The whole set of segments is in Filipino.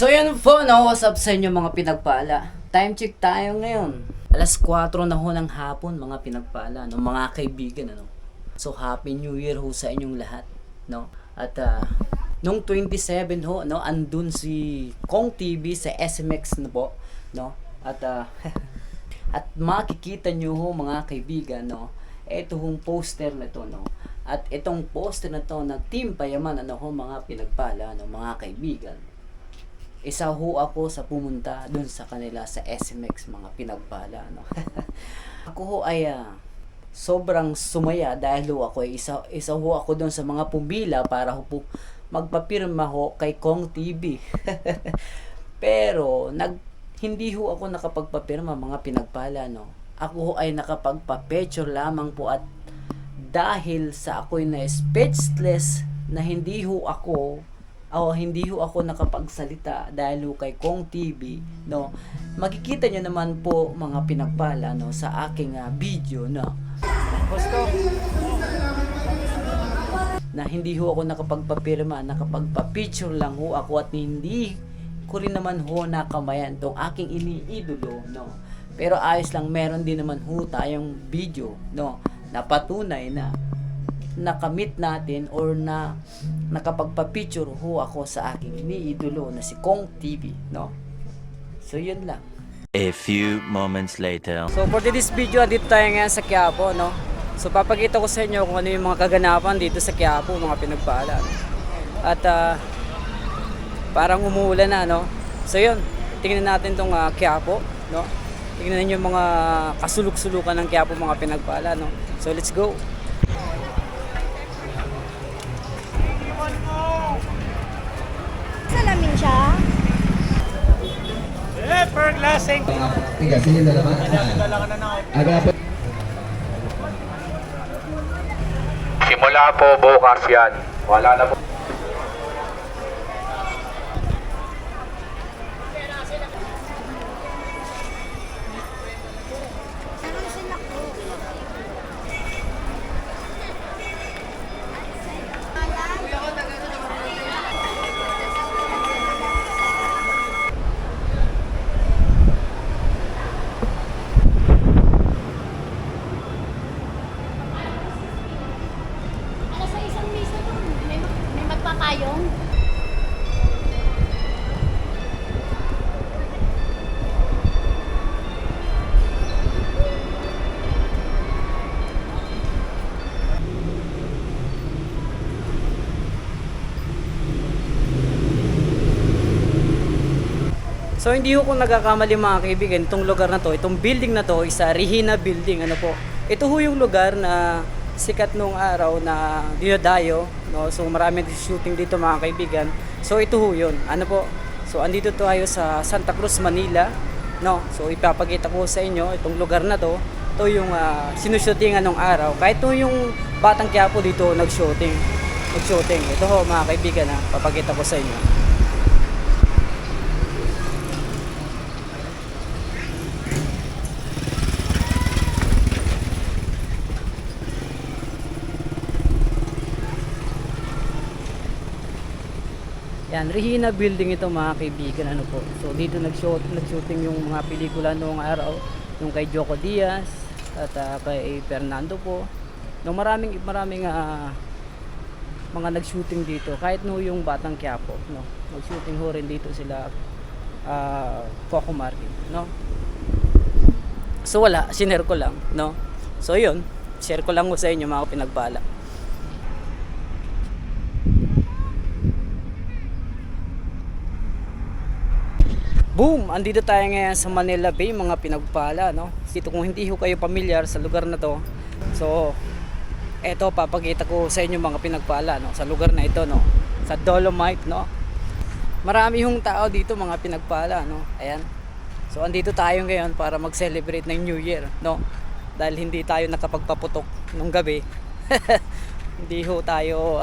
So yun po, no? What's up sa inyo mga pinagpala? Time check tayo ngayon. Alas 4 na ho ng hapon mga pinagpala, no? Mga kaibigan, ano? So Happy New Year ho sa inyong lahat, no? At nung 27 ho, no? Andun si Kong TV sa SMX na po, no? At at makikita nyo ho mga kaibigan, no? Ito hong poster na to, no? At itong poster na to ng Team Payaman, ano ho mga pinagpala, no? Mga kaibigan. Isa ho ako sa pumunta dun sa kanila sa SMX mga pinagpala, no? Ako ho ay sobrang sumaya dahil ho ako ay isa ho ako dun sa mga pumila para ho po magpapirma ho kay Kong TV. Pero hindi ho ako nakapagpapirma mga pinagpala, no? Ako ho ay nakapagpa-picture lamang po at dahil sa ako'y na speechless na hindi ho ako nakapagsalita dahil ho kay Kong TV, no? Makikita nyo naman po mga pinagpala, no, sa aking video, no. Gusto na hindi ho ako nakapagpapirma, nakapagpa-picture lang ho ako at hindi ko rin naman ho nakamayan tong aking iniidolo, no. Pero ayos lang, meron din naman ho tayong video, no, na patunay na nakamit natin or na nakapagpa-picture ho ako sa aking iniidolo na si Kong TV, no? So yun lang. A few moments later. So for this video, dito tayo ngayon sa Quiapo, no? So papakita ko sa inyo kung ano yung mga kaganapan dito sa Quiapo, mga pinagpala, no? At parang umuulan na, no? So yun, tingnan natin tong Quiapo, no? Tingnan niyo yung mga kasuluk-sulukan ng Quiapo, mga pinagpala, no? So let's go. Salamin siya. Per glassing. Tiga, sini naman. Agapon. Simula po bukas yan. Wala na po. Sarang sila ko. Alas sa isang misa to, may magpapayong. So hindi ko nagkakamali mga kaibigan, itong lugar na to, itong building na to, isa Regina Building, ano po. Ito ho yung lugar na sikat nung araw na dinadayo, no? So maraming shooting dito mga kaibigan. So ito ho yun, ano po. So andito tayo sa Santa Cruz, Manila, no? So ipapakita ko sa inyo itong lugar na to. Ito yung sinushootingan nung araw. Kahit ito yung Batang Quiapo dito nag-shooting. Ito ho mga kaibigan, papakita ko sa inyo. Yan, Regina Building ito mga kaibigan, ano po. So dito nag-shooting yung mga pelikula noong araw, yung kay Joko Diaz at kay Fernando po. No, maraming mga nag-shooting dito, kahit no yung Batang Quiapo, no. Nag-shooting ho rin dito sila Coco Martin, no. So wala, sinare ko lang, no. So yun, share ko lang ho sa inyo mga pinagpala. Boom! Andito tayo ngayon sa Manila Bay mga pinagpala, no? Dito kung hindi ho kayo pamilyar sa lugar na to. So, eto papakita ko sa inyo mga pinagpala, no? Sa lugar na ito, no? Sa Dolomite, no? Marami hong tao dito mga pinagpala, no? Ayan. So, andito tayo ngayon para mag-celebrate ng New Year, no? Dahil hindi tayo nakapagpaputok nung gabi. Hindi ho tayo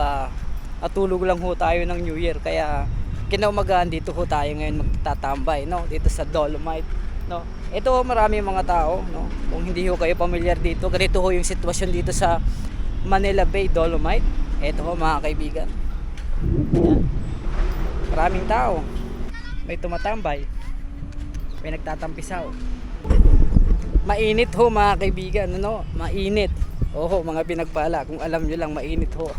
natulog lang ho tayo ng New Year, kaya kinaumagahan dito ho tayo ngayon magtatambay, no, dito sa Dolomite, no. Ito marami mga tao, no. Kung hindi ho kayo pamilyar dito, ganito ho yung sitwasyon dito sa Manila Bay Dolomite. Ito ho mga kaibigan. Ayan. Maraming tao. may tumatambay, may nagtatampisaw. Mainit ho mga kaibigan, ano? Mainit. Oho, mga pinagpala, kung alam nyo lang, mainit ho.